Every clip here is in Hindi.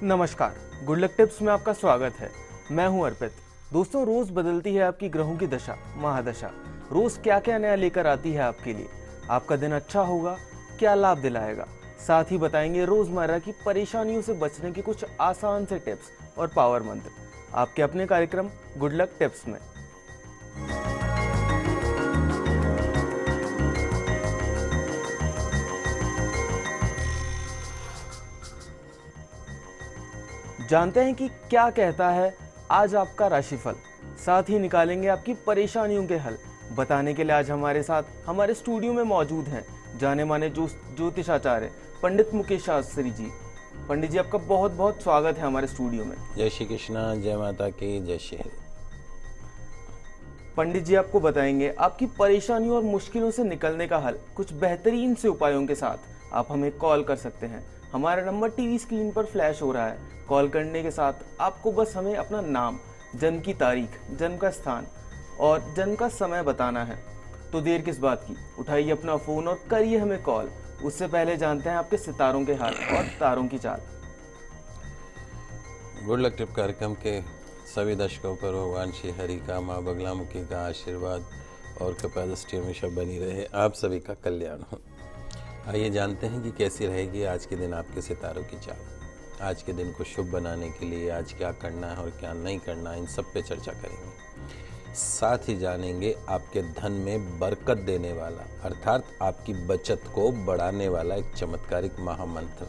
नमस्कार, गुड लक टिप्स में आपका स्वागत है। मैं हूं अर्पित। दोस्तों, रोज बदलती है आपकी ग्रहों की दशा, महादशा। रोज क्या क्या नया लेकर आती है आपके लिए। आपका दिन अच्छा होगा, क्या लाभ दिलाएगा, साथ ही बताएंगे रोजमर्रा की परेशानियों से बचने की कुछ आसान से टिप्स और पावर मंत्र आपके अपने कार्यक्रम गुड लक टिप्स में। जानते हैं कि क्या कहता है आज आपका राशिफल, साथ ही निकालेंगे आपकी परेशानियों के हल। बताने के लिए आज हमारे साथ हमारे स्टूडियो में मौजूद हैं जाने माने ज्योतिषाचार्य पंडित मुकेश शास्त्री जी। पंडित जी, आपका बहुत बहुत स्वागत है हमारे स्टूडियो में। जय श्री कृष्णा, जय माता की, जय श्री हरि। पंडित जी आपको बताएंगे आपकी परेशानियों और मुश्किलों से निकलने का हल कुछ बेहतरीन से उपायों के साथ। आप हमें कॉल कर सकते हैं, हमारा नंबर टीवी स्क्रीन पर फ्लैश हो रहा है। कॉल करने के साथ आपको बस हमें अपना नाम, जन्म की तारीख, जन्म का स्थान और जन्म का समय बताना है। तो देर किस बात की, उठाइए अपना फोन और करिए हमें कॉल। उससे पहले जानते हैं आपके सितारों के हाल और तारों की चाल। गुड लक टिप कार्यक्रम के सभी दर्शकों पर भगवान श्री हरि का, माँ बगलामुखी का आशीर्वाद और कृपा दृष्टि हमेशा बनी रहे। आप सभी का कल्याण हो। आइए जानते हैं कि कैसी रहेगी आज के दिन आपके सितारों की चाल। आज के दिन को शुभ बनाने के लिए आज क्या करना है और क्या नहीं करना है, इन सब पे चर्चा करेंगे। साथ ही जानेंगे आपके धन में बरकत देने वाला अर्थात आपकी बचत को बढ़ाने वाला एक चमत्कारिक महामंत्र।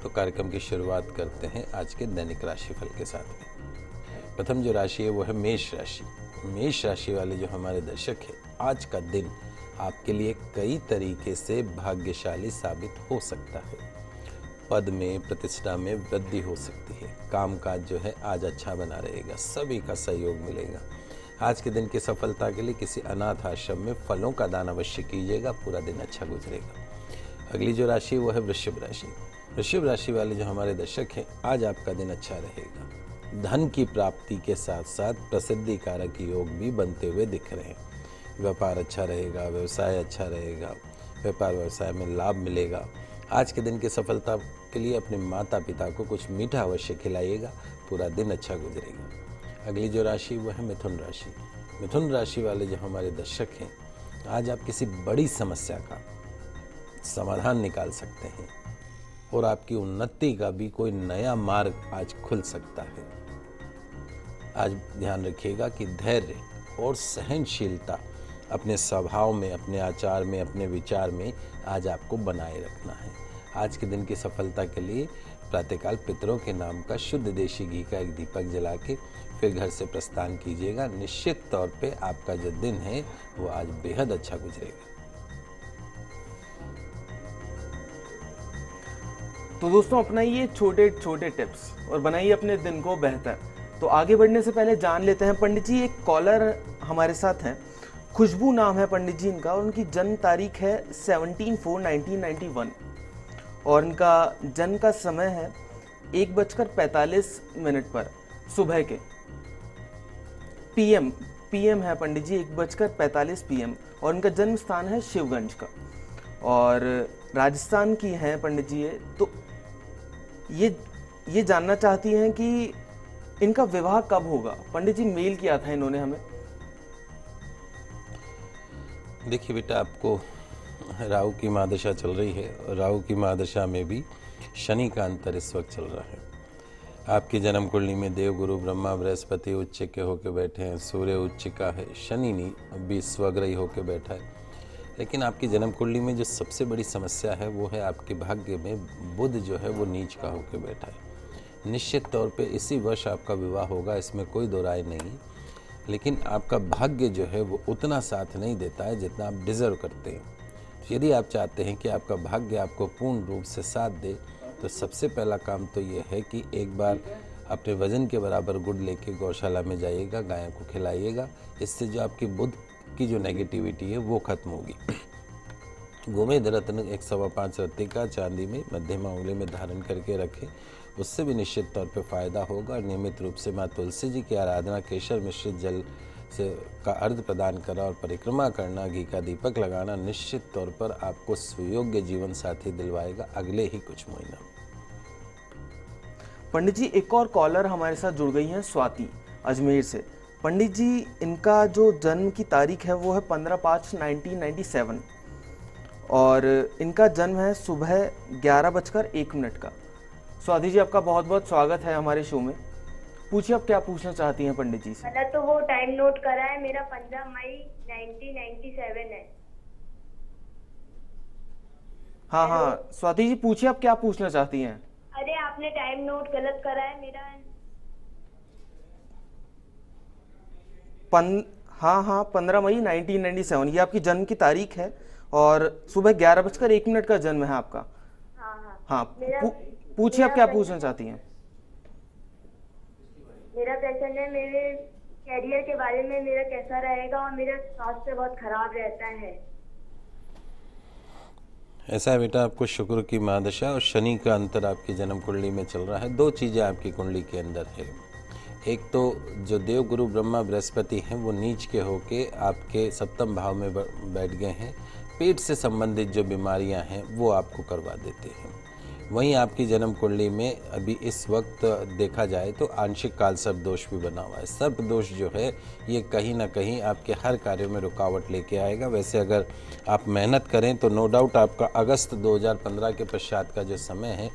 तो कार्यक्रम की शुरुआत करते हैं आज के दैनिक राशिफल के साथ में। प्रथम जो राशि है वो है मेष राशि। मेष राशि वाले जो हमारे दर्शक हैं, आज का दिन आपके लिए कई तरीके से भाग्यशाली साबित हो सकता है। पद में, प्रतिष्ठा में वृद्धि हो सकती है। कामकाज जो है आज अच्छा बना रहेगा, सभी का सहयोग मिलेगा। आज के दिन की सफलता के लिए किसी अनाथ आश्रम में फलों का दान अवश्य कीजिएगा, पूरा दिन अच्छा गुजरेगा। अगली जो राशि वो है वृश्चिक राशि। वृश्चिक राशि वाले जो हमारे दर्शक हैं, आज आपका दिन अच्छा रहेगा। धन की प्राप्ति के साथ साथ प्रसिद्धि कारक योग भी बनते हुए दिख रहे हैं। व्यापार अच्छा रहेगा, व्यवसाय अच्छा रहेगा, व्यापार व्यवसाय में लाभ मिलेगा। आज के दिन की सफलता के लिए अपने माता पिता को कुछ मीठा अवश्य खिलाइएगा, पूरा दिन अच्छा गुजरेगा। अगली जो राशि वो है मिथुन राशि। मिथुन राशि वाले जो हमारे दर्शक हैं, आज आप किसी बड़ी समस्या का समाधान निकाल सकते हैं और आपकी उन्नति का भी कोई नया मार्ग आज खुल सकता है। आज ध्यान रखिएगा कि धैर्य और सहनशीलता अपने स्वभाव में, अपने आचार में, अपने विचार में आज आपको बनाए रखना है। आज के दिन की सफलता के लिए प्रातःकाल पितरों के नाम का शुद्ध देशी घी का एक दीपक जला के फिर घर से प्रस्थान कीजिएगा। निश्चित तौर पे आपका जो दिन है वो आज बेहद अच्छा गुजरेगा। तो दोस्तों, अपनाइए छोटे छोटे टिप्स और बनाइए अपने दिन को बेहतर। तो आगे बढ़ने से पहले जान लेते हैं पंडित जी, एक कॉलर हमारे साथ हैं। खुशबू नाम है पंडित जी इनका और उनकी जन्म तारीख है 17/4/1991 और इनका जन्म का समय है 1:45 पर सुबह के। पीएम है पंडित जी, 1:45 PM और इनका जन्म स्थान है शिवगंज का और राजस्थान की हैं पंडित जी। तो ये जानना चाहती हैं कि इनका विवाह कब होगा। पंडित जी, मेल किया था इन्होंने हमें। देखिए बेटा, आपको राहु की महादशा चल रही है और राहु की महादशा में भी शनि का अंतर इस वक्त चल रहा है। आपकी जन्म कुंडली में देव गुरु ब्रह्मा बृहस्पति उच्च के होकर बैठे हैं, सूर्य उच्च का है, शनि नहीं अभी स्वग्रही होकर बैठा है। लेकिन आपकी जन्म कुंडली में जो सबसे बड़ी समस्या है वो है आपके भाग्य में बुध जो है वो नीच का होकर बैठा है। निश्चित तौर पे इसी वर्ष आपका विवाह होगा, इसमें कोई दो राय नहीं। लेकिन आपका भाग्य जो है वो उतना साथ नहीं देता है जितना आप डिज़र्व करते हैं। यदि आप चाहते हैं कि आपका भाग्य आपको पूर्ण रूप से साथ दे तो सबसे पहला काम तो ये है कि एक बार अपने वजन के बराबर गुड़ लेके गौशाला में जाइएगा, गायों को खिलाइएगा। इससे जो आपकी बुध की जो नेगेटिविटी है वो खत्म होगी। गोमेद रत्न 1.25 रत्ती का चांदी में मध्यमा उंगली में धारण करके रखें, उससे भी निश्चित तौर पे फायदा होगा। नियमित रूप से माँ तुलसी जी की आराधना, केशर मिश्रित जल से का अर्घ प्रदान करना और परिक्रमा करना, घी का दीपक लगाना निश्चित तौर पर आपको सुयोग्य जीवन साथी दिलवाएगा अगले ही कुछ महीना। पंडित जी, एक और कॉलर हमारे साथ जुड़ गई हैं, स्वाति अजमेर से। पंडित जी, इनका जो जन्म की तारीख है वो है 15/5/1997 और इनका जन्म है सुबह 11:01 का। स्वाति जी, आपका बहुत बहुत स्वागत है हमारे शो में। पूछिए, आप क्या पूछना चाहती हैं पंडित जी से? पहले तो वो टाइम नोट करा है, मेरा 15 मई 1997 है। हाँ, स्वाति जी पूछिए, आप क्या पूछना चाहती हैं? अरे आपने टाइम नोट गलत करा है मेरा। हाँ, 15 मई 1997 ये आपकी जन्म की तारीख है और सुबह 11:01 का जन्म है आपका। हाँ, पूछिए, आप क्या पूछना चाहती हैं? मेरा प्रश्न है मेरे कैरियर के बारे में, मेरा कैसा रहेगा और मेरा स्वास्थ्य बहुत खराब रहता है। ऐसा है बेटा, आपको शुक्र की महादशा और शनि का अंतर आपकी जन्म कुंडली में चल रहा है। दो चीज़ें आपकी कुंडली के अंदर है। एक तो जो देव गुरु ब्रह्मा बृहस्पति हैं वो नीच के होके आपके सप्तम भाव में बैठ गए हैं। पेट से संबंधित जो बीमारियां हैं वो आपको करवा देते हैं। वहीं आपकी जन्म कुंडली में अभी इस वक्त देखा जाए तो आंशिक काल सर्प दोष भी बना हुआ है। सर्प दोष जो है ये कहीं ना कहीं आपके हर कार्य में रुकावट लेके आएगा। वैसे अगर आप मेहनत करें तो नो डाउट आपका अगस्त 2015 के पश्चात का जो समय है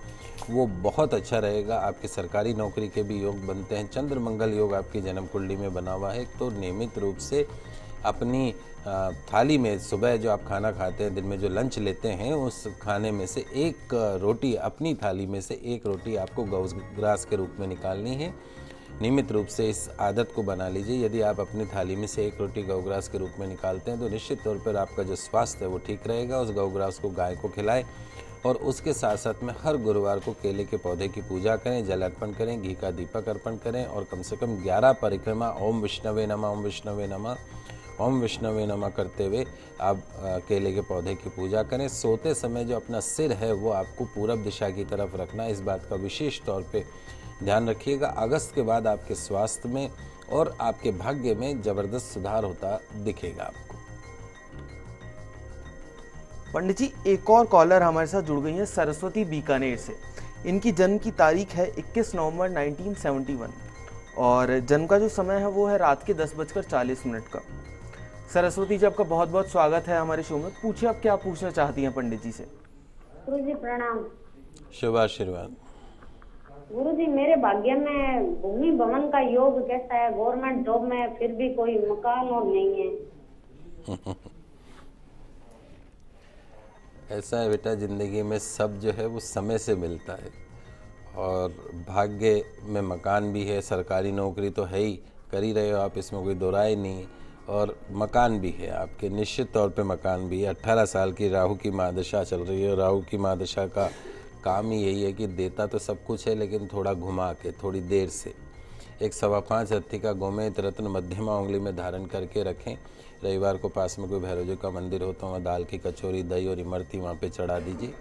वो बहुत अच्छा रहेगा। आपकी सरकारी नौकरी के भी योग बनते हैं। चंद्र मंगल योग आपकी जन्म कुंडली में बना हुआ है। तो नियमित रूप से अपनी थाली में सुबह जो आप खाना खाते हैं, दिन में जो लंच लेते हैं, उस खाने में से एक रोटी, अपनी थाली में से एक रोटी आपको गौग्रास के रूप में निकालनी है। नियमित रूप से इस आदत को बना लीजिए। यदि आप अपनी थाली में से एक रोटी गौग्रास के रूप में निकालते हैं तो निश्चित तौर पर आपका जो स्वास्थ्य है वो ठीक रहेगा। उस गौग्रास को गाय को खिलाएं और उसके साथ साथ में हर गुरुवार को केले के पौधे की पूजा करें, जल अर्पण करें, घी का दीपक अर्पण करें और कम से कम 11 परिक्रमा ओम विष्णवे नमः, ओम विष्णवे नमः, ओम विष्णवे नमः करते हुए आप केले के पौधे की पूजा करें। सोते समय जो अपना सिर है वो आपको पूरब दिशा की तरफ रखना है। इस बात का विशेष तौर पे ध्यान रखिएगा। अगस्त के बाद आपके स्वास्थ्य में और आपके भाग्य में जबरदस्त सुधार होता दिखेगा आपको। पंडित जी, एक और कॉलर हमारे साथ जुड़ गई हैं, सरस्वती बीकानेर से। इनकी जन्म की तारीख है 21 नवंबर 1971 और जन्म का जो समय है वो है रात के 10:40 का। सरस्वती जी, आपका बहुत बहुत स्वागत है हमारे शो में। पूछिए, आप क्या पूछना चाहती हैं पंडित जी से? गुरु जी प्रणाम। शुभ आशीर्वाद। गुरु जी, मेरे भाग्य में भूमि भवन का योग कैसा है? गवर्नमेंट जॉब में फिर भी कोई मकान और नहीं है। ऐसा है बेटा, ज़िंदगी में सब जो है वो समय से मिलता है और भाग्य में मकान भी है, सरकारी नौकरी तो है ही, कर ही रहे हो आप, इसमें कोई दो राय नहीं, और मकान भी है आपके, निश्चित तौर पे मकान भी है। 18 साल की राहु की महादशा चल रही है। राहु की महादशा का काम ही यही है कि देता तो सब कुछ है लेकिन थोड़ा घुमा के, थोड़ी देर से। एक 5.25 रत्ती का गोमेत रत्न मध्यमा उंगली में धारण करके रखें। रविवार को पास में कोई भैरव जी का मंदिर हो तो वहाँ दाल की कचौरी, दही और इमरती वहाँ पे चढ़ा दीजिए।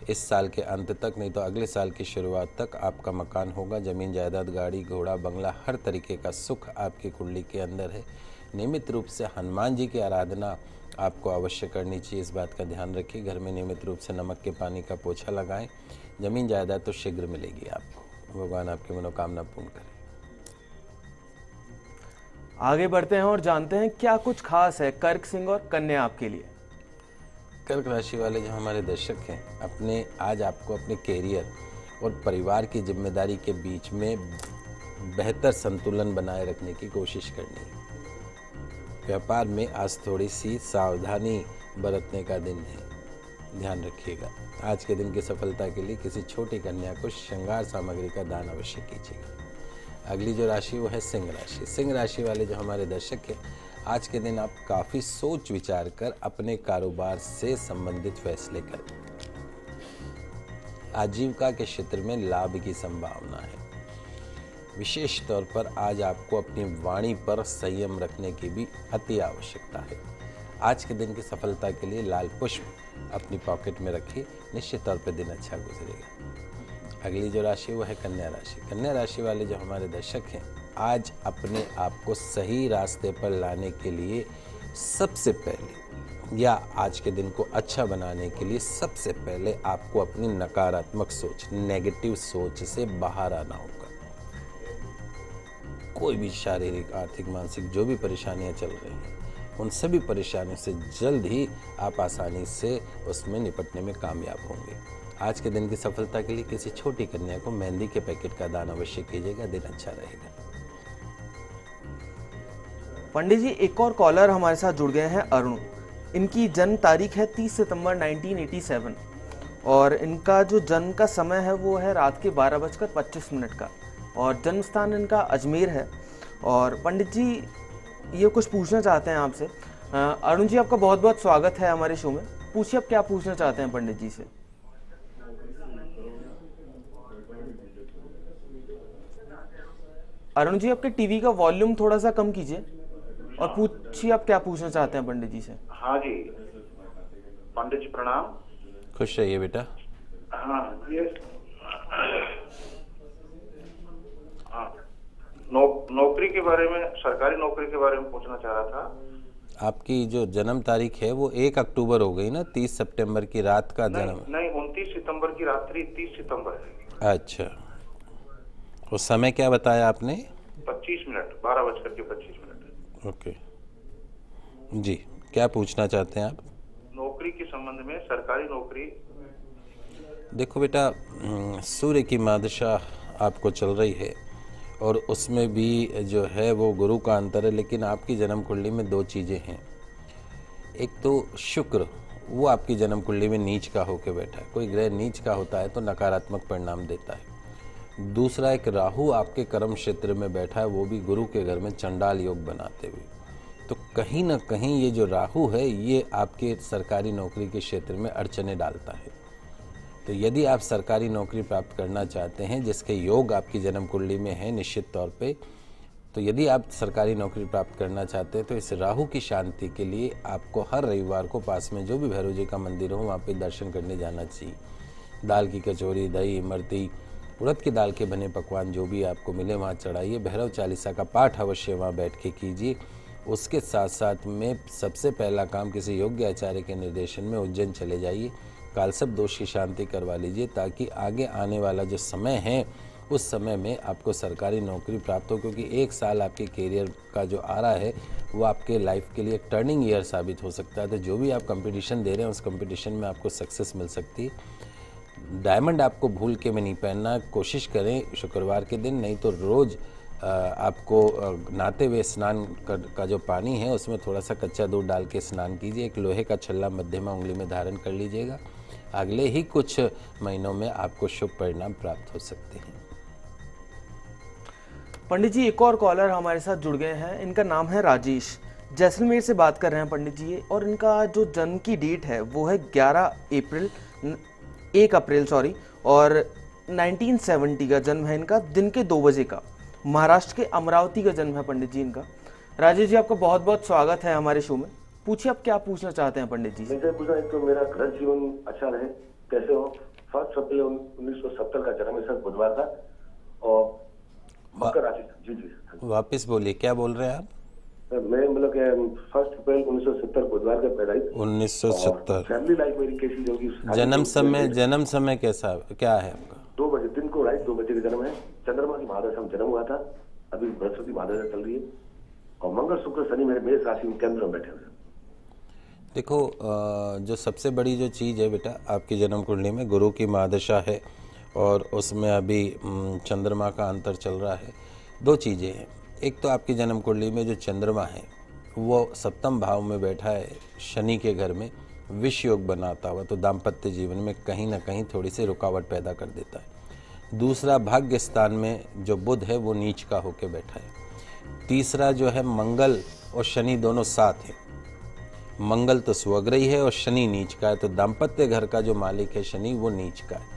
इस साल के अंत तक, नहीं तो अगले साल की शुरुआत तक आपका मकान होगा। ज़मीन जायदाद, गाड़ी घोड़ा, बंगला, हर तरीके का सुख आपकी कुंडली के अंदर है। नियमित रूप से हनुमान जी की आराधना आपको अवश्य करनी चाहिए, इस बात का ध्यान रखिए। घर में नियमित रूप से नमक के पानी का पोछा लगाएं। ज़मीन जायदाद तो शीघ्र मिलेगी आपको। भगवान आपकी मनोकामना पूर्ण करें। आगे बढ़ते हैं और जानते हैं क्या कुछ खास है कर्क सिंह और कन्या आपके लिए। कर्क राशि वाले जो हमारे दर्शक हैं, आज आपको अपने कैरियर और परिवार की जिम्मेदारी के बीच में बेहतर संतुलन बनाए रखने की कोशिश करनी है। व्यापार में आज थोड़ी सी सावधानी बरतने का दिन है, ध्यान रखिएगा। आज के दिन की सफलता के लिए किसी छोटी कन्या को श्रृंगार सामग्री का दान अवश्य कीजिएगा। अगली जो राशि वो है सिंह राशि। सिंह राशि वाले जो हमारे दर्शक हैं, आज के दिन आप काफ़ी सोच विचार कर अपने कारोबार से संबंधित फैसले करें। आजीविका के क्षेत्र में लाभ की संभावना है। विशेष तौर पर आज आपको अपनी वाणी पर संयम रखने की भी अति आवश्यकता है। आज के दिन की सफलता के लिए लाल पुष्प अपनी पॉकेट में रखिए, निश्चित तौर पर दिन अच्छा गुजरेगा। अगली जो राशि वो है कन्या राशि। कन्या राशि वाले जो हमारे दर्शक हैं, आज अपने आप को सही रास्ते पर लाने के लिए सबसे पहले या आज के दिन को अच्छा बनाने के लिए सबसे पहले आपको अपनी नकारात्मक सोच, नेगेटिव सोच से बाहर आना होगा। कोई भी शारीरिक, आर्थिक, मानसिक जो भी परेशानियां चल रही हैं, उन सभी परेशानियों से जल्द ही आप आसानी से उसमें निपटने में कामयाब होंगे। आज के दिन की सफलता के लिए किसी छोटी कन्या को मेहंदी के पैकेट का दान अवश्य कीजिएगा, दिन अच्छा रहेगा। पंडित जी, एक और कॉलर हमारे साथ जुड़ गए हैं, अरुण। इनकी जन्म तारीख है 30 सितंबर 1987 और इनका जो जन्म का समय है वो है रात के 12:25 का और जन्म स्थान इनका अजमेर है। और पंडित जी ये कुछ पूछना चाहते हैं आपसे। अरुण जी, आपका बहुत बहुत स्वागत है हमारे शो में। पूछिए, आप क्या पूछना चाहते हैं पंडित जी से। अरुण जी, आपके टीवी का वॉल्यूम थोड़ा सा कम कीजिए और पूछिए आप क्या पूछना चाहते हैं पंडित जी से। हाँ जी, पंडित जी प्रणाम। खुश रहिए बेटा। हाँ ये नौकरी के बारे में, सरकारी नौकरी के बारे में पूछना चाह रहा था। आपकी जो जन्म तारीख है वो 1 अक्टूबर हो गई ना, 30 सितंबर की रात का जन्म? नहीं, 29 सितंबर की रात्रि 30 सितंबर है। अच्छा, उस समय क्या बताया आपने? 25 मिनट, 12:25 ओके जी, क्या पूछना चाहते हैं आप? नौकरी के संबंध में, सरकारी नौकरी। देखो बेटा, सूर्य की महादशा आपको चल रही है और उसमें भी जो है वो गुरु का अंतर है, लेकिन आपकी जन्म कुंडली में 2 चीज़ें हैं। एक तो शुक्र, वो आपकी जन्म कुंडली में नीच का होकर बैठा है। कोई ग्रह नीच का होता है तो नकारात्मक परिणाम देता है। दूसरा, एक राहु आपके कर्म क्षेत्र में बैठा है, वो भी गुरु के घर में चंडाल योग बनाते हुए। तो कहीं ना कहीं ये जो राहु है ये आपके सरकारी नौकरी के क्षेत्र में अड़चने डालता है। तो यदि आप सरकारी नौकरी प्राप्त करना चाहते हैं, जिसके योग आपकी जन्म कुंडली में है निश्चित तौर पे, तो यदि आप सरकारी नौकरी प्राप्त करना चाहते हैं तो इस राहु की शांति के लिए आपको हर रविवार को पास में जो भी भैरव जी का मंदिर हो वहाँ पे दर्शन करने जाना चाहिए। दाल की कचौरी, दही, इमरती, उड़द की दाल के बने पकवान जो भी आपको मिले वहाँ चढ़ाइए। भैरव चालीसा का पाठ अवश्य वहाँ बैठ के कीजिए। उसके साथ साथ में सबसे पहला काम, किसी योग्य आचार्य के निर्देशन में उज्जैन चले जाइए, कालसर्प दोष की शांति करवा लीजिए, ताकि आगे आने वाला जो समय है उस समय में आपको सरकारी नौकरी प्राप्त हो। क्योंकि 1 साल आपके करियर का जो आ रहा है वो आपके लाइफ के लिए एक टर्निंग ईयर साबित हो सकता है। तो जो भी आप कंपटीशन दे रहे हैं उस कंपटीशन में आपको सक्सेस मिल सकती है। डायमंड आपको भूल के में नहीं पहनना, कोशिश करें शुक्रवार के दिन, नहीं तो रोज़ आपको नहाते हुए स्नान का जो पानी है उसमें थोड़ा सा कच्चा दूध डाल के स्नान कीजिए। एक लोहे का छल्ला मध्यमा उंगली में धारण कर लीजिएगा। अगले ही कुछ महीनों में आपको शुभ परिणाम प्राप्त हो सकते हैं। पंडित जी, एक और कॉलर हमारे साथ जुड़ गए हैं। इनका नाम है राजेश, जैसलमेर से बात कर रहे हैं पंडित जी। और इनका जो जन्म की डेट है वो है 1 अप्रैल और 1970 का जन्म है इनका, दिन के 2 बजे का। महाराष्ट्र के अमरावती का जन्म है पंडित जी इनका। राजेश जी, आपका बहुत बहुत स्वागत है हमारे शो में। पूछिए आप क्या पूछना चाहते हैं पंडित जी से। मैं पूछा तो मेरा घर जीवन अच्छा रहे, कैसे हो। 1 अप्रैल 1970 का जन्म है सर, बुधवार का, और मकर राशि। जी जी, वापस बोलिए, क्या बोल रहे हैं आप? मैं मतलब 1 अप्रैल 1970 बुधवार का पैदा। 1970। फैमिली लाइफ मेरी कैसी होगी? जन्म समय कैसा, क्या है आपका? 2 बजे दिन को, राइट 2 बजे का जन्म है। चंद्रमा की महादशा में जन्म हुआ था, अभी बृहस्पति महादशा चल रही है, और मंगल शुक्र शनि मेरे मेष राशि में केंद्र में बैठे हुए। देखो, जो सबसे बड़ी जो चीज़ है बेटा, आपकी जन्म कुंडली में गुरु की महादशा है और उसमें अभी चंद्रमा का अंतर चल रहा है। 2 चीज़ें हैं। एक तो आपकी जन्म कुंडली में जो चंद्रमा है वो 7वें भाव में बैठा है शनि के घर में, विष योग बनाता हुआ, तो दाम्पत्य जीवन में कहीं ना कहीं थोड़ी सी रुकावट पैदा कर देता है। दूसरा, भाग्य स्थान में जो बुध है वो नीच का होकर बैठा है। तीसरा जो है, मंगल और शनि दोनों साथ हैं। मंगल तो स्वग्रही है और शनि नीच का है, तो दाम्पत्य घर का जो मालिक है शनि वो नीच का है।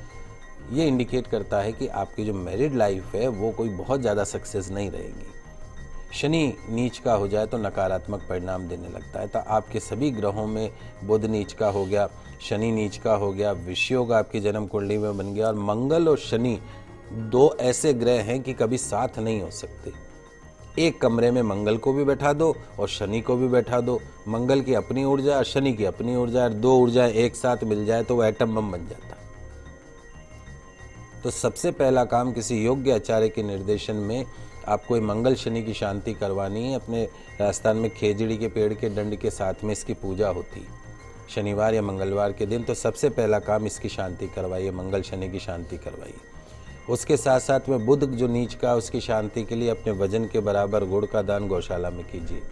ये इंडिकेट करता है कि आपकी जो मैरिड लाइफ है वो कोई बहुत ज़्यादा सक्सेस नहीं रहेगी। शनि नीच का हो जाए तो नकारात्मक परिणाम देने लगता है। तो आपके सभी ग्रहों में बुध नीच का हो गया, शनि नीच का हो गया, विषयोग आपकी जन्म कुंडली में बन गया, और मंगल और शनि 2 ऐसे ग्रह हैं कि कभी साथ नहीं हो सकते। एक कमरे में मंगल को भी बैठा दो और शनि को भी बैठा दो। मंगल की अपनी ऊर्जा और शनि की अपनी ऊर्जा, दो ऊर्जाएं एक साथ मिल जाए तो वो एटम बम बन जाता है। तो सबसे पहला काम किसी योग्य आचार्य के निर्देशन में आपको ये मंगल शनि की शांति करवानी है। अपने राजस्थान में खेजड़ी के पेड़ के दंड के साथ में इसकी पूजा होती है शनिवार या मंगलवार के दिन। तो सबसे पहला काम इसकी शांति करवाइए, मंगल शनि की शांति करवाइए। उसके साथ साथ में बुध जो नीच का, उसकी शांति के लिए अपने वजन के बराबर गुड़ का दान गौशाला में कीजिए।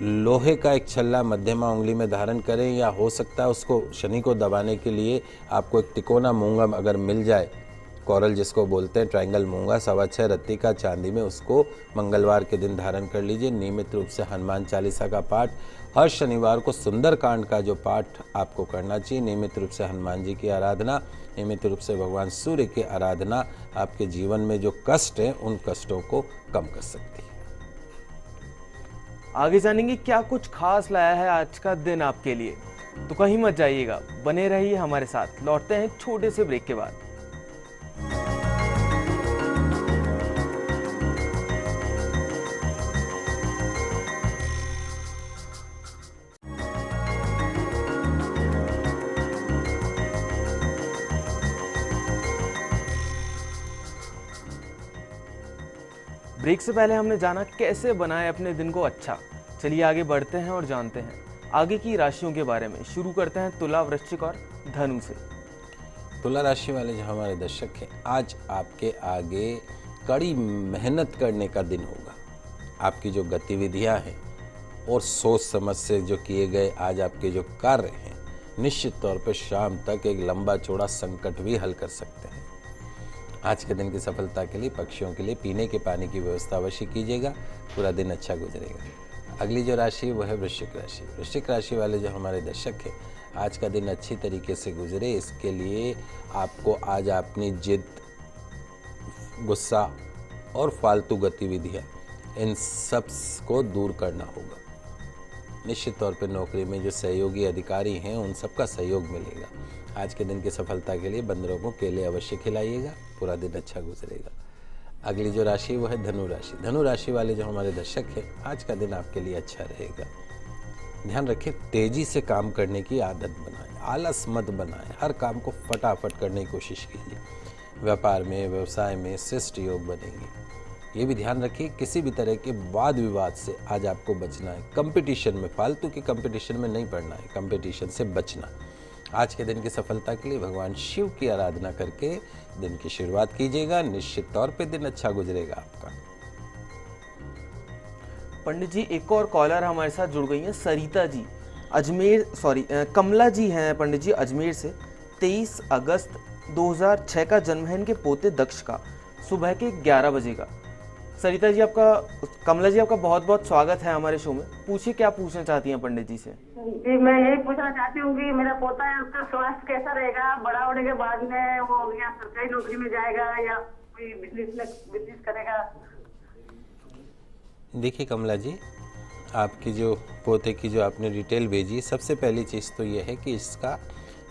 लोहे का एक छल्ला मध्यमा उंगली में धारण करें, या हो सकता है उसको शनि को दबाने के लिए आपको एक तिकोना मूंगा अगर मिल जाए, कोरल जिसको बोलते हैं, ट्रायंगल मूंगा 6.25 रत्ती का चांदी में, उसको मंगलवार के दिन धारण कर लीजिए। नियमित रूप से हनुमान चालीसा का पाठ, हर शनिवार को सुंदरकांड का जो पाठ आपको करना चाहिए। नियमित रूप से हनुमान जी की आराधना, नियमित रूप से भगवान सूर्य की आराधना आपके जीवन में जो कष्ट हैं उन कष्टों को कम कर सकती है। आगे जानेंगे क्या कुछ खास लाया है आज का दिन आपके लिए, तो कहीं मत जाइएगा, बने रहिए हमारे साथ। लौटते हैं छोटे से ब्रेक के बाद। ब्रेक से पहले हमने जाना कैसे बनाएं अपने दिन को अच्छा। चलिए आगे बढ़ते हैं और जानते हैं आगे की राशियों के बारे में। शुरू करते हैं तुला, वृश्चिक और धनु से। तुला राशि वाले जो हमारे दर्शक हैं, आज आपके आगे कड़ी मेहनत करने का दिन होगा। आपकी जो गतिविधियां हैं और सोच समझ से जो किए गए आज आपके जो कार्य हैं, निश्चित तौर पर शाम तक एक लंबा चौड़ा संकट भी हल कर सकते हैं। आज के दिन की सफलता के लिए पक्षियों के लिए पीने के पानी की व्यवस्था अवश्य कीजिएगा, पूरा दिन अच्छा गुजरेगा। अगली जो राशि है वो है वृश्चिक राशि। वृश्चिक राशि वाले जो हमारे दर्शक हैं, आज का दिन अच्छी तरीके से गुजरे, इसके लिए आपको आज अपनी जिद, गुस्सा और फालतू गतिविधियाँ, इन सब को दूर करना होगा। निश्चित तौर पर नौकरी में जो सहयोगी अधिकारी हैं उन सबका सहयोग मिलेगा। आज के दिन की सफलता के लिए बंदरों को केले अवश्य खिलाइएगा, पूरा दिन अच्छा गुजरेगा। अगली जो राशि वो है धनु राशि। धनु राशि वाले जो हमारे दर्शक हैं, आज का दिन आपके लिए अच्छा रहेगा। ध्यान रखें, तेजी से काम करने की आदत बनाएं, आलस मत बनाएं, हर काम को फटाफट करने की कोशिश कीजिए। व्यापार में, व्यवसाय में श्रेष्ठ योग बनेंगे। ये भी ध्यान रखिए, किसी भी तरह के वाद विवाद से आज आपको बचना है। कंपटीशन में, फालतू के कंपटीशन में नहीं पड़ना है, कंपटीशन से बचना। आज के दिन की सफलता के लिए भगवान शिव की आराधना करके दिन की शुरुआत कीजिएगा, निश्चित तौर पे दिन अच्छा गुजरेगा आपका। पंडित जी, एक और कॉलर हमारे साथ जुड़ गई हैं, सरिता जी कमला जी हैं पंडित जी अजमेर से। 23 अगस्त 2006 का जन्म है इनके पोते दक्ष का, सुबह के 11 बजे का। सरिता जी कमला जी आपका बहुत बहुत स्वागत है हमारे शो में। पूछिए क्या पूछना चाहती हैं पंडित जी से। जी, मैं यही पूछना चाहती हूँ कि मेरा पोता है, उसका स्वास्थ्य कैसा रहेगा? बड़ा होने के बाद में वो या सरकारी नौकरी में जाएगा या कोई बिजनेस करेगा? देखिए कमला जी, आपकी जो पोते की जो आपने डिटेल भेजी, सबसे पहली चीज़ तो ये है कि इसका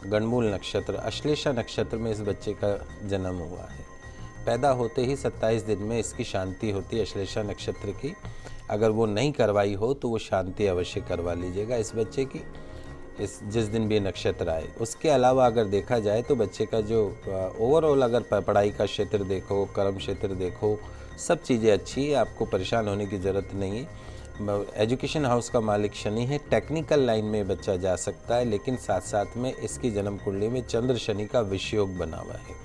गणमूल नक्षत्र अश्लेषा नक्षत्र में इस बच्चे का जन्म हुआ है। पैदा होते ही 27 दिन में इसकी शांति होती है अश्लेषा नक्षत्र की। अगर वो नहीं करवाई हो तो वो शांति अवश्य करवा लीजिएगा इस बच्चे की, जिस दिन भी नक्षत्र आए। उसके अलावा अगर देखा जाए तो बच्चे का जो ओवरऑल अगर पढ़ाई का क्षेत्र देखो, कर्म क्षेत्र देखो, सब चीज़ें अच्छी है, आपको परेशान होने की ज़रूरत नहीं है। एजुकेशन हाउस का मालिक शनि है, टेक्निकल लाइन में बच्चा जा सकता है, लेकिन साथ साथ में इसकी जन्म कुंडली में चंद्र शनि का विषयोग बना हुआ है।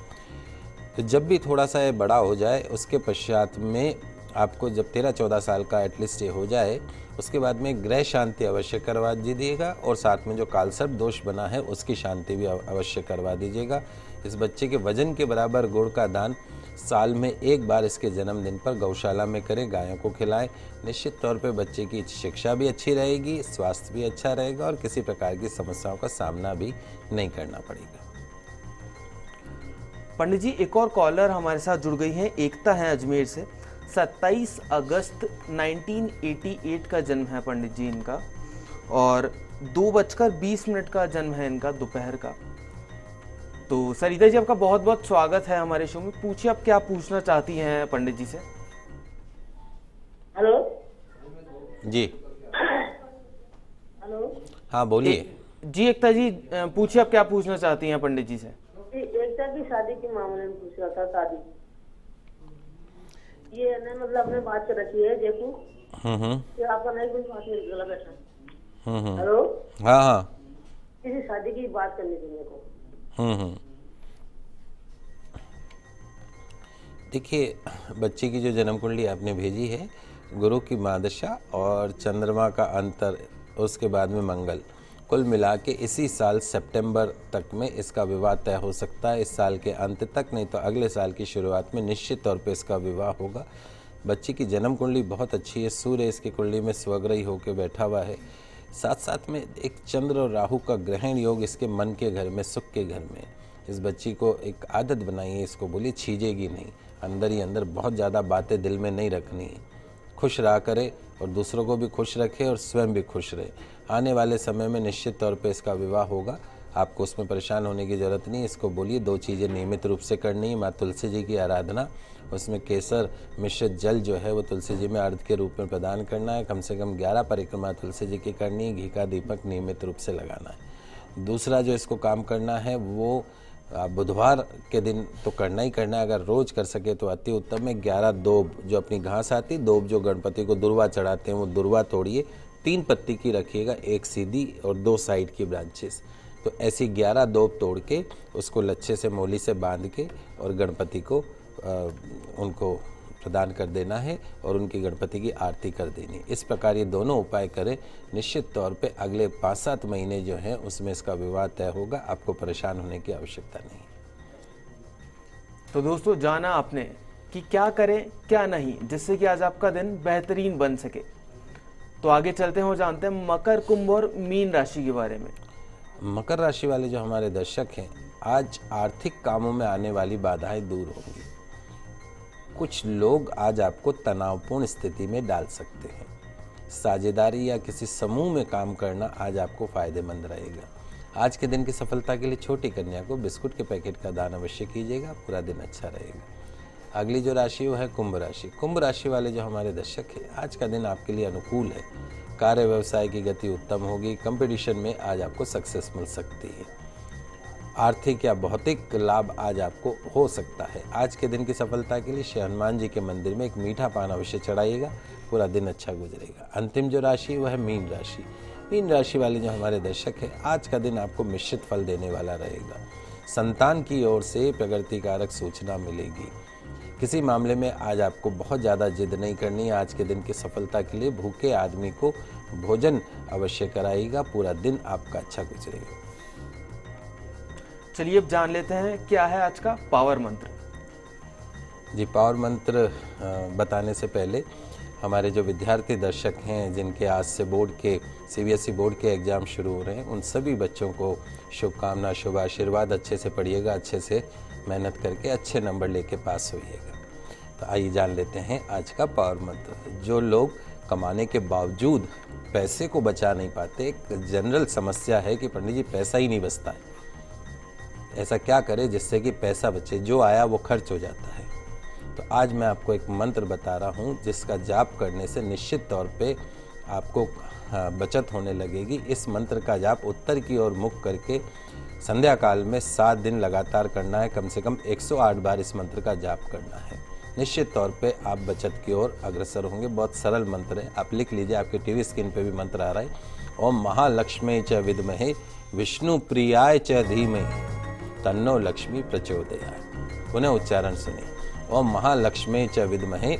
तो जब भी थोड़ा सा ये बड़ा हो जाए, उसके पश्चात में आपको जब 13-14 साल का एटलीस्ट ये हो जाए, उसके बाद में ग्रह शांति अवश्य करवा दीजिएगा, और साथ में जो कालसर्प दोष बना है उसकी शांति भी अवश्य करवा दीजिएगा। इस बच्चे के वजन के बराबर गुड़ का दान साल में एक बार इसके जन्मदिन पर गौशाला में करें, गायों को खिलाएं। निश्चित तौर पे बच्चे की शिक्षा भी अच्छी रहेगी, स्वास्थ्य भी अच्छा रहेगा और किसी प्रकार की समस्याओं का सामना भी नहीं करना पड़ेगा। पंडित जी, एक और कॉलर हमारे साथ जुड़ गई हैं, एकता है अजमेर से। 27 अगस्त 1988 का जन्म है पंडित जी इनका, और 2:20 का जन्म है इनका दोपहर का। तो सरिता जी आपका बहुत बहुत स्वागत है हमारे शो में। पूछिए आप क्या पूछना चाहती हैं पंडित जी से। जी। हेलो हाँ बोलिए। जी एकता जी, पूछिए आप क्या पूछना चाहती हैं पंडित जी से। एकता की शादी के मामले में पूछ रहा था। शादी ये ने मतलब अपने बात कर रखी है जयपुर। ये आपका नहीं कोई बात नहीं गला बैठा। हेलो। हाँ हाँ। किसी शादी की बात करनी थी मेरे को। देखिए, बच्ची की जो जन्म कुंडली आपने भेजी है, गुरु की महादशा और चंद्रमा का अंतर, उसके बाद में मंगल, कुल मिला के इसी साल सितंबर तक में इसका विवाह तय हो सकता है। इस साल के अंत तक, नहीं तो अगले साल की शुरुआत में निश्चित तौर पे इसका विवाह होगा। बच्ची की जन्म कुंडली बहुत अच्छी है। सूर्य इसकी कुंडली में स्वग्रही होकर बैठा हुआ है। साथ साथ में एक चंद्र और राहु का ग्रहण योग इसके मन के घर में, सुख के घर में। इस बच्ची को एक आदत बनाइए, इसको बोलिए छीजेगी नहीं, अंदर ही अंदर बहुत ज़्यादा बातें दिल में नहीं रखनी है। खुश रहा करे और दूसरों को भी खुश रखे और स्वयं भी खुश रहे। आने वाले समय में निश्चित तौर पे इसका विवाह होगा। आपको उसमें परेशान होने की ज़रूरत नहीं। इसको बोलिए 2 चीज़ें नियमित रूप से करनी है। माँ तुलसी जी की आराधना, उसमें केसर मिश्रित जल जो है वो तुलसी जी में अर्घ के रूप में प्रदान करना है। कम से कम 11 परिक्रमा तुलसी जी की करनी है। घी का दीपक नियमित रूप से लगाना है। दूसरा जो इसको काम करना है वो बुधवार के दिन तो करना ही करना है। अगर रोज कर सके तो अति उत्तम है। 11 दूब, जो अपनी घास आती, दूब जो गणपति को दुर्वा चढ़ाते हैं, वो दुर्वा तोड़िए, 3 पत्ती की रखिएगा, 1 सीधी और 2 साइड की ब्रांचेस। तो ऐसी 11 दूब तोड़ के उसको लच्छे से मोली से बांध के और गणपति को उनको प्रदान कर देना है और उनकी गणपति की आरती कर देनी। इस प्रकार ये दोनों उपाय करें, निश्चित तौर पे अगले 5-7 महीने जो हैं उसमें इसका विवाह तय होगा। आपको परेशान होने की आवश्यकता नहीं। तो दोस्तों, जाना आपने कि क्या करें क्या नहीं, जिससे कि आज आपका दिन बेहतरीन बन सके। तो आगे चलते हैं और जानते हैं मकर, कुंभ और मीन राशि के बारे में। मकर राशि वाले जो हमारे दर्शक हैं, आज आर्थिक कामों में आने वाली बाधाएं दूर होंगी। कुछ लोग आज आपको तनावपूर्ण स्थिति में डाल सकते हैं। साझेदारी या किसी समूह में काम करना आज आपको फायदेमंद रहेगा। आज के दिन की सफलता के लिए छोटी कन्या को बिस्कुट के पैकेट का दान अवश्य कीजिएगा, पूरा दिन अच्छा रहेगा। अगली जो राशि वो है कुंभ राशि। कुंभ राशि वाले जो हमारे दर्शक हैं, आज का दिन आपके लिए अनुकूल है। कार्य व्यवसाय की गति उत्तम होगी। कंपटीशन में आज आपको सक्सेस मिल सकती है। आर्थिक या भौतिक लाभ आज आपको हो सकता है। आज के दिन की सफलता के लिए श्री हनुमान जी के मंदिर में एक मीठा पान अवश्य चढ़ाइएगा, पूरा दिन अच्छा गुजरेगा। अंतिम जो राशि वह है मीन राशि। मीन राशि वाले जो हमारे दर्शक हैं, आज का दिन आपको मिश्रित फल देने वाला रहेगा। संतान की ओर से प्रगतिकारक सूचना मिलेगी। किसी मामले में आज आपको बहुत ज़्यादा जिद नहीं करनी है। आज के दिन की सफलता के लिए भूखे आदमी को भोजन अवश्य कराइएगा, पूरा दिन आपका अच्छा गुजरेगा। चलिए अब जान लेते हैं क्या है आज का पावर मंत्र। जी, पावर मंत्र बताने से पहले हमारे जो विद्यार्थी दर्शक हैं, जिनके आज से बोर्ड के सीबीएसई बोर्ड के एग्ज़ाम शुरू हो रहे हैं, उन सभी बच्चों को शुभकामना, शुभ आशीर्वाद। अच्छे से पढ़िएगा, अच्छे से मेहनत करके अच्छे नंबर लेके पास होइएगा। तो आइए जान लेते हैं आज का पावर मंत्र। जो लोग कमाने के बावजूद पैसे को बचा नहीं पाते, एक जनरल समस्या है कि पंडित जी पैसा ही नहीं बचता है, ऐसा क्या करें जिससे कि पैसा बचे, जो आया वो खर्च हो जाता है। तो आज मैं आपको एक मंत्र बता रहा हूँ जिसका जाप करने से निश्चित तौर पे आपको बचत होने लगेगी। इस मंत्र का जाप उत्तर की ओर मुख करके संध्या काल में 7 दिन लगातार करना है। कम से कम 108 बार इस मंत्र का जाप करना है। निश्चित तौर पे आप बचत की ओर अग्रसर होंगे। बहुत सरल मंत्र है, आप लिख लीजिए। आपके टीवी स्क्रीन पे भी मंत्र आ रहा है। ओम महालक्ष्मी च विद्महे विष्णु प्रियाय च धीमहि तन्नो लक्ष्मी प्रचोदयात्। पुनः उच्चारण सुनिए। ओम महालक्ष्मी च विद्महे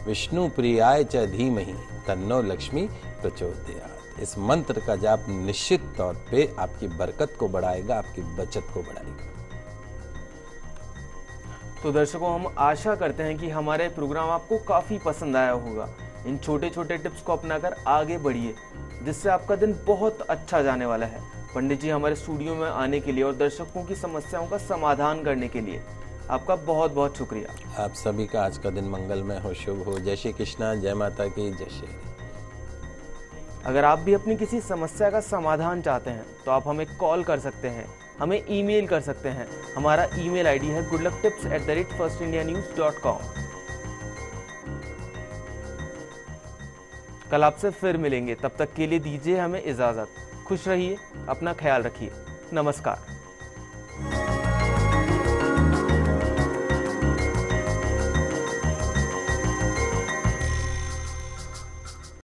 विष्णु प्रियाय च धीमहि तन्नो लक्ष्मी प्रचोदयात्। इस मंत्र का जाप निश्चित तौर पे आपकी बरकत को बढ़ाएगा, आपकी बचत को बढ़ाएगा। तो दर्शकों, हम आशा करते हैं कि हमारे प्रोग्राम आपको काफ़ी पसंद आया होगा। इन छोटे छोटे टिप्स को अपनाकर आगे बढ़िए, जिससे आपका दिन बहुत अच्छा जाने वाला है। पंडित जी हमारे स्टूडियो में आने के लिए और दर्शकों की समस्याओं का समाधान करने के लिए आपका बहुत बहुत शुक्रिया। आप सभी का आज का दिन मंगलमय हो, शुभ हो। जय श्री कृष्णा, जय माता की, जय श्री। अगर आप भी अपनी किसी समस्या का समाधान चाहते हैं तो आप हमें कॉल कर सकते हैं, हमें ईमेल कर सकते हैं। हमारा ईमेल आईडी है goodlucktips@firstindianews.com। कल आपसे फिर मिलेंगे, तब तक के लिए दीजिए हमें इजाज़त। खुश रहिए, अपना ख्याल रखिए। नमस्कार।